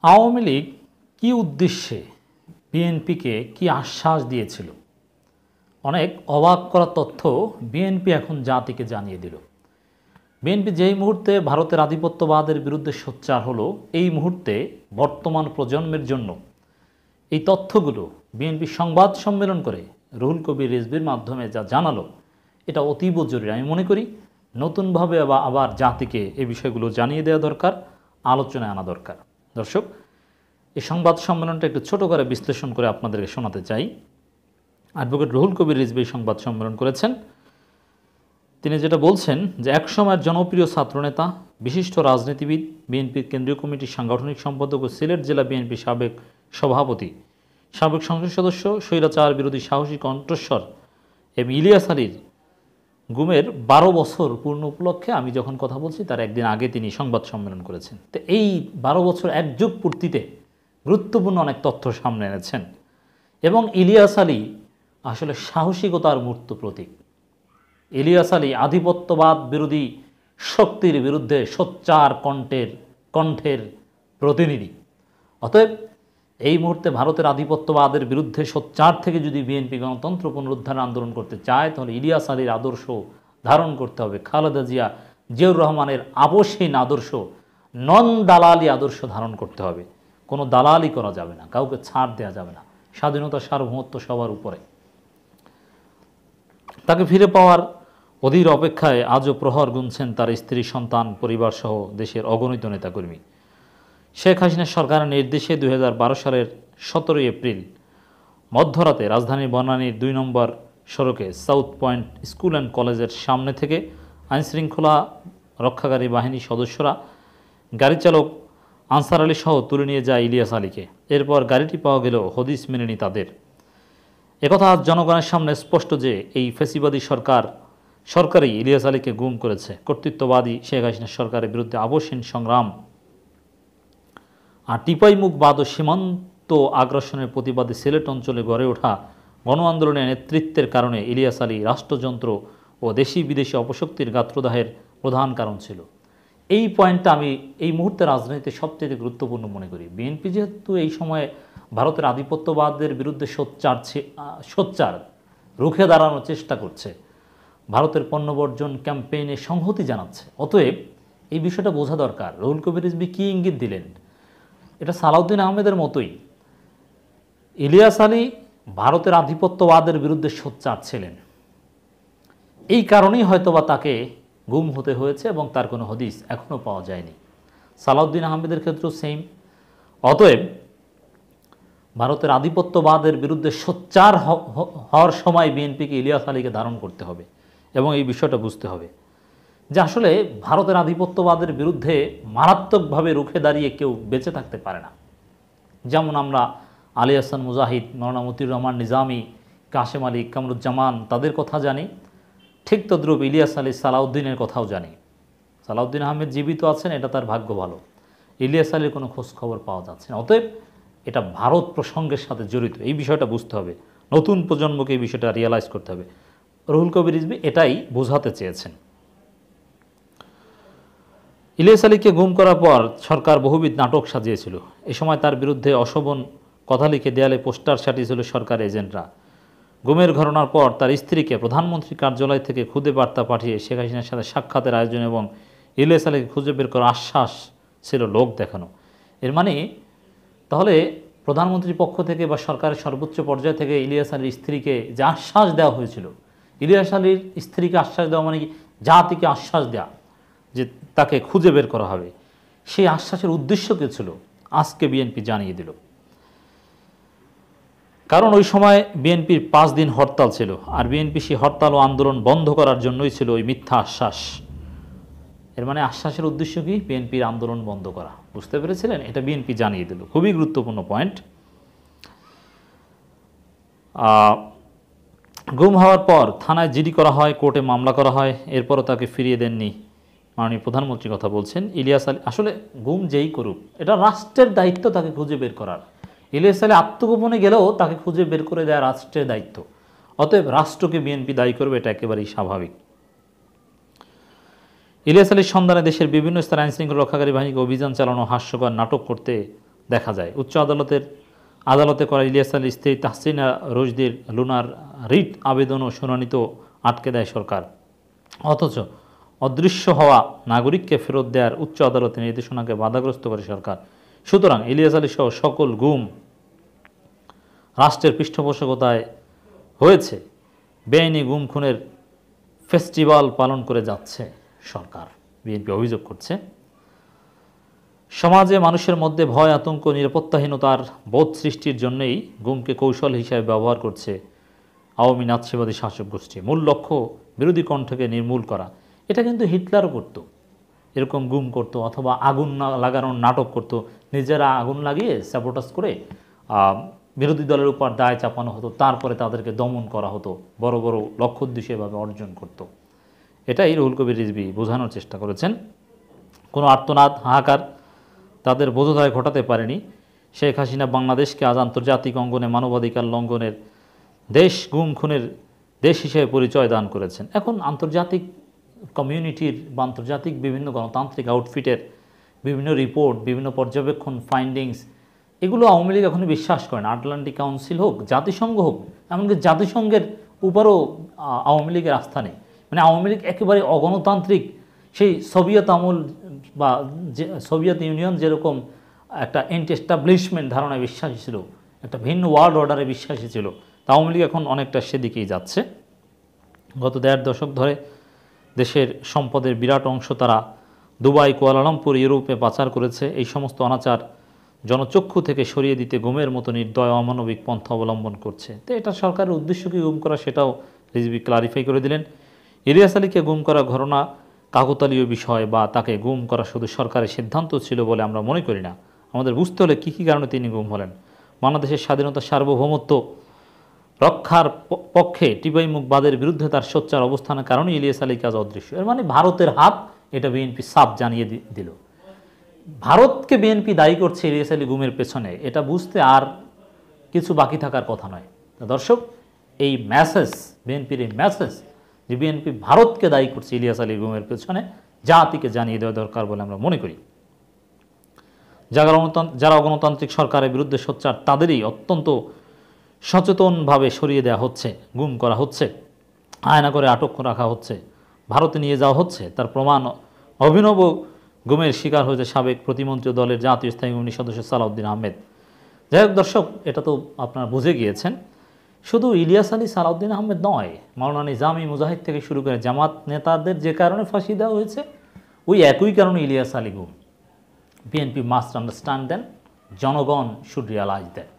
আওয়ামী লীগ কী উদ্দেশ্যে বিএনপিকে কি আশ্বাস দিয়েছিল? অনেক অবাক করা তথ্য বিএনপি এখন জাতিকে জানিয়ে দিল। বিএনপি যেই মুহূর্তে ভারতের আধিপত্যবাদের বিরুদ্ধে সোচ্চার হলো, এই মুহূর্তে বর্তমান প্রজন্মের জন্য এই তথ্যগুলো বিএনপি সংবাদ সম্মেলন করে রুহুল কবির রিজভীর মাধ্যমে যা জানালো, এটা অতীব জরুরি। আমি মনে করি নতুনভাবে আবার জাতিকে এই বিষয়গুলো জানিয়ে দেওয়া দরকার, আলোচনায় আনা দরকার। দর্শক, এই সংবাদ সম্মেলনটা একটু ছোট করে বিশ্লেষণ করে আপনাদেরকে শোনাতে চাই। অ্যাডভোকেট রুহুল কবির রিজভী সংবাদ সম্মেলন করেছেন। তিনি যেটা বলছেন যে একসময়ের জনপ্রিয় ছাত্রনেতা, বিশিষ্ট রাজনীতিবিদ, বিএনপির কেন্দ্রীয় কমিটির সাংগঠনিক সম্পাদক ও সিলেট জেলা বিএনপির সাবেক সভাপতি, সাবেক সংসদ সদস্য, স্বৈরাচার বিরোধী সাহসী কণ্ঠস্বর ইলিয়াস আলীর গুমের 12 বছর পূর্ণ উপলক্ষে আমি যখন কথা বলছি তার একদিন আগে তিনি সংবাদ সম্মেলন করেছেন। তো এই 12 বছর এক যুগ পূর্তিতে গুরুত্বপূর্ণ অনেক তথ্য সামনে এনেছেন এবং ইলিয়াস আলী আসলে সাহসিকতার মূর্ত প্রতীক। ইলিয়াস আলী আধিপত্যবাদ বিরোধী শক্তির বিরুদ্ধে সোচ্চার কণ্ঠের প্রতিনিধি। অতএব এই মুহূর্তে ভারতের আধিপত্যবাদের বিরুদ্ধে সোচ্চার থেকে যদি বিএনপি গণতন্ত্র পুনরুদ্ধার আন্দোলন করতে চায়, তাহলে ইলিয়াস আলীর আদর্শ ধারণ করতে হবে। খালেদা জিয়া, জিয়াউর রহমানের আপসহীন আদর্শ, নন দালালি আদর্শ ধারণ করতে হবে। কোনো দালালি করা যাবে না, কাউকে ছাড় দেওয়া যাবে না। স্বাধীনতা, সার্বভৌমত্ব সবার উপরে। তাকে ফিরে পাওয়ার অধীর অপেক্ষায় আজও প্রহর গুনছেন তার স্ত্রী, সন্তান, পরিবার সহ দেশের অগণিত নেতাকর্মী। শেখ হাসিনা সরকারের নির্দেশে 2012 সালের 17 এপ্রিল মধ্যরাতে রাজধানীর বনানীর 2 নম্বর সড়কে সাউথ পয়েন্ট স্কুল অ্যান্ড কলেজের সামনে থেকে আইনশৃঙ্খলা রক্ষাকারী বাহিনীর সদস্যরা গাড়ি চালক আনসার আলী সহ তুলে নিয়ে যায় ইলিয়াস আলীকে। এরপর গাড়িটি পাওয়া গেলেও হদিস মেনেনি তাদের। একথা আজ জনগণের সামনে স্পষ্ট যে এই ফ্যাসিবাদী সরকারই ইলিয়াস আলীকে গুম করেছে। কর্তৃত্ববাদী শেখ হাসিনা সরকারের বিরুদ্ধে আবশ্যিক সংগ্রাম আর টিপাইমুখবাদ ও সীমান্ত আগ্রাসনের প্রতিবাদে সিলেট অঞ্চলে গড়ে ওঠা গণ আন্দোলনের নেতৃত্বের কারণে ইলিয়াস আলী রাষ্ট্রযন্ত্র ও দেশি বিদেশি অপশক্তির গাত্রদাহের প্রধান কারণ ছিল। এই পয়েন্টটা আমি এই মুহূর্তে রাজনীতিতে সবচেয়ে গুরুত্বপূর্ণ মনে করি। বিএনপি যেহেতু এই সময়ে ভারতের আধিপত্যবাদের বিরুদ্ধে সোচ্চার রুখে দাঁড়ানোর চেষ্টা করছে, ভারতের পণ্য বর্জন ক্যাম্পেইনে সংহতি জানাচ্ছে, অতএব এই বিষয়টা বোঝা দরকার। রুহুল কবির রিজভী কী ইঙ্গিত দিলেন, এটা সালাউদ্দিন আহমেদের মতোই। ইলিয়াস আলী ভারতের আধিপত্যবাদের বিরুদ্ধে সোচ্চার ছিলেন, এই কারণেই হয়তোবা তাকে গুম হতে হয়েছে এবং তার কোনো হদিস এখনও পাওয়া যায়নি। সালাউদ্দিন আহমেদের ক্ষেত্রেও সেম। অতএব ভারতের আধিপত্যবাদের বিরুদ্ধে সোচ্চার হওয়ার সময় বিএনপিকে ইলিয়াস আলীকে ধারণ করতে হবে এবং এই বিষয়টা বুঝতে হবে যে আসলে ভারতের আধিপত্যবাদের বিরুদ্ধে মারাত্মকভাবে রুখে দাঁড়িয়ে কেউ বেঁচে থাকতে পারে না। যেমন আমরা আলী হাসান মুজাহিদ, মৌলানা মতিউর রহমান নিজামী, কাশেম আলী, কামরুজ্জামান তাদের কথা জানি, ঠিক তদ্রূপ ইলিয়াস আলী সালাউদ্দিনের কথাও জানি। সালাউদ্দিন আহমেদ জীবিত আছেন, এটা তার ভাগ্য ভালো। ইলিয়াস আলীর কোনো খোঁজ খবর পাওয়া যাচ্ছে না। অতএব এটা ভারত প্রসঙ্গের সাথে জড়িত, এই বিষয়টা বুঝতে হবে। নতুন প্রজন্মকে এই বিষয়টা রিয়েলাইজ করতে হবে। রুহুল কবির রিজভী এটাই বোঝাতে চেয়েছেন। ইলিয়াস আলীকে গুম করার পর সরকার বহুবিধ নাটক সাজিয়েছিল। এ সময় তার বিরুদ্ধে অশোভন কথা লিখে দেয়ালে পোস্টার সাটিয়েছিল সরকার এজেন্টরা। গুমের ঘটনার পর তার স্ত্রীকে প্রধানমন্ত্রী কার্যালয় থেকে খুদে বার্তা পাঠিয়ে শেখ হাসিনার সাথে সাক্ষাতের আয়োজন এবং ইলিয়াস আলীকে খুঁজে বের করার আশ্বাস ছিল লোক দেখানো। এর মানে তাহলে প্রধানমন্ত্রীর পক্ষ থেকে বা সরকারের সর্বোচ্চ পর্যায় থেকে ইলিয়াস আলীর স্ত্রীকে যে আশ্বাস দেওয়া হয়েছিল, ইলিয়াস আলীর স্ত্রীকে আশ্বাস দেওয়া মানে কি জাতিকে আশ্বাস দেওয়া যে তাকে খুঁজে বের করা হবে, সেই আশ্বাসের উদ্দেশ্য কী ছিল আজকে বিএনপি জানিয়ে দিল। কারণ ওই সময় বিএনপির 5 দিন হরতাল ছিল, আর বিএনপি সেই হরতাল ও আন্দোলন বন্ধ করার জন্যই ছিল ওই মিথ্যা আশ্বাস। এর মানে আশ্বাসের উদ্দেশ্য কি? বিএনপির আন্দোলন বন্ধ করা। বুঝতে পেরেছিলেন? এটা বিএনপি জানিয়ে দিল। খুবই গুরুত্বপূর্ণ পয়েন্ট। গুম হওয়ার পর থানায় জিডি করা হয়, কোর্টে মামলা করা হয়, এরপরও তাকে ফিরিয়ে দেননি মাননীয় প্রধানমন্ত্রীর কথা বলছেন। ইলিয়াস আলী আসলে গুম যেই করুক, এটা রাষ্ট্রের দায়িত্ব তাকে খুঁজে বের করার। ইলিয়াস আলী আত্মগোপনে গেলেও তাকে খুঁজে বের করে দেওয়া রাষ্ট্রের দায়িত্ব। অতএব রাষ্ট্রকে বিএনপি দায়ী করবে, এটা একেবারেই স্বাভাবিক। ইলিয়াস আলীর সন্ধানে দেশের বিভিন্ন স্তরে আইনশৃঙ্খলা রক্ষাকারী বাহিনীকে অভিযান চালানো, হাস্যকর নাটক করতে দেখা যায়। উচ্চ আদালতে করা ইলিয়াস আলীর স্ত্রী তাহসিনা রশদির লুনার রিট আবেদন ও শুনানি তো আটকে দেয় সরকার, অথচ অদৃশ্য হওয়া নাগরিককে ফেরত দেওয়ার উচ্চ আদালতের নির্দেশনাকে বাধাগ্রস্ত করে সরকার। সুতরাং ইলিয়াস আলী সহ সকল গুম রাষ্ট্রের পৃষ্ঠপোষকতায় হয়েছে, বেআইনি গুম খুনের ফেস্টিভ্যাল পালন করে যাচ্ছে সরকার, বিএনপি অভিযোগ করছে। সমাজে মানুষের মধ্যে ভয়, আতঙ্ক, নিরাপত্তাহীনতার বোধ সৃষ্টির জন্যই গুমকে কৌশল হিসাবে ব্যবহার করছে আওয়ামী নাৎসিবাদী শাসক গোষ্ঠী। মূল লক্ষ্য বিরোধী কণ্ঠকে নির্মূল করা। এটা কিন্তু হিটলারও করত, এরকম গুম করত, অথবা আগুন লাগানোর নাটক করত, নিজেরা আগুন লাগিয়ে স্যাবোটাস করে বিরোধী দলের উপর দায় চাপানো হতো, তারপরে তাদেরকে দমন করা হতো, বড় বড় লক্ষ্য উদ্দেশ্যে এভাবে অর্জন করত। এটাই রুহুল কবির রিজভী বোঝানোর চেষ্টা করেছেন। কোনো আর্তনাদ, হাহাকার তাদের বোধোদয় ঘটাতে পারেনি। শেখ হাসিনা বাংলাদেশকে আজ আন্তর্জাতিক অঙ্গনে মানবাধিকার লঙ্ঘনের দেশ, গুম খুনের দেশ হিসেবে পরিচয় দান করেছেন। এখন আন্তর্জাতিক কমিউনিটির বা আন্তর্জাতিক বিভিন্ন গণতান্ত্রিক আউটফিটের বিভিন্ন রিপোর্ট, বিভিন্ন পর্যবেক্ষণ, ফাইন্ডিংস, এগুলো আওয়ামী লীগ এখনও বিশ্বাস করে না। আটলান্টিক কাউন্সিল হোক, জাতিসংঘ হোক, এমনকি জাতিসংঘের উপরও আওয়ামী লীগের আস্থা নেই। মানে আওয়ামী লীগ একেবারে অগণতান্ত্রিক, সেই সোভিয়েত আমল বা সোভিয়েত ইউনিয়ন যেরকম একটা এন্টি এস্টাবলিশমেন্ট ধারণায় বিশ্বাসী ছিল, একটা ভিন্ন ওয়ার্ল্ড অর্ডারে বিশ্বাসী ছিল, তা আওয়ামী লীগ এখন অনেকটা সেদিকেই যাচ্ছে। গত 1.5 দশক ধরে দেশের সম্পদের বিরাট অংশ তারা দুবাই, কুয়ালালামপুর, ইউরোপে পাচার করেছে। এই সমস্ত অনাচার জনচক্ষু থেকে সরিয়ে দিতে গুমের মতো নির্দয় অমানবিক পন্থা অবলম্বন করছে। তো এটা সরকারের উদ্দেশ্য কি গুম করা, সেটাও রিজভী ক্লারিফাই করে দিলেন। ইলিয়াস আলীকে গুম করা ঘটনা কাকতালীয় বিষয় বা তাকে গুম করা শুধু সরকারের সিদ্ধান্ত ছিল বলে আমরা মনে করি না। আমাদের বুঝতে হলে কী কী কারণে তিনি গুম হলেন। বাংলাদেশের স্বাধীনতা, সার্বভৌমত্ব রক্ষার পক্ষে টিপাইমুখবাদের বিরুদ্ধে তার সোচ্চার অবস্থানের কারণে ইলিয়াস আলী কাজ অদৃশ্য। এর মানে ভারতের হাত, এটা বিএনপি সাফ জানিয়ে দিল। ভারতকে বিএনপি দায়ী করছে ইলিয়াস আলী গুমের পেছনে, এটা বুঝতে আর কিছু বাকি থাকার কথা নয়। দর্শক, এই মেসেজ, বিএনপির এই মেসেজ যে বিএনপি ভারতকে দায়ী করছে ইলিয়াস আলী গুমের পেছনে, জাতিকে জানিয়ে দেওয়া দরকার বলে আমরা মনে করি। যারা গণতান্ত্রিক সরকারের বিরুদ্ধে সোচ্চার, তাদেরই অত্যন্ত সচেতনভাবে সরিয়ে দেওয়া হচ্ছে, গুম করা হচ্ছে, আয়না করে আটক রাখা হচ্ছে, ভারতে নিয়ে যাওয়া হচ্ছে। তার প্রমাণ অভিনব গুমের শিকার হয়েছে সাবেক প্রতিমন্ত্রী দলের জাতীয় স্থায়ী কমিটির সদস্য সালাউদ্দিন আহমেদ। যাই হোক দর্শক, এটা তো আপনারা বুঝে গিয়েছেন। শুধু ইলিয়াস আলী, সালাউদ্দিন আহমেদ নয়, মাওলানা নিজামী, মুজাহিদ থেকে শুরু করে জামাত নেতাদের যে কারণে ফাঁসি দেওয়া হয়েছে, ওই একই কারণে ইলিয়াস আলী গুম। বিএনপি মাস্ট আন্ডারস্ট্যান্ড দেন, জনগণ শুড রিয়ালাইজ দ্যাট।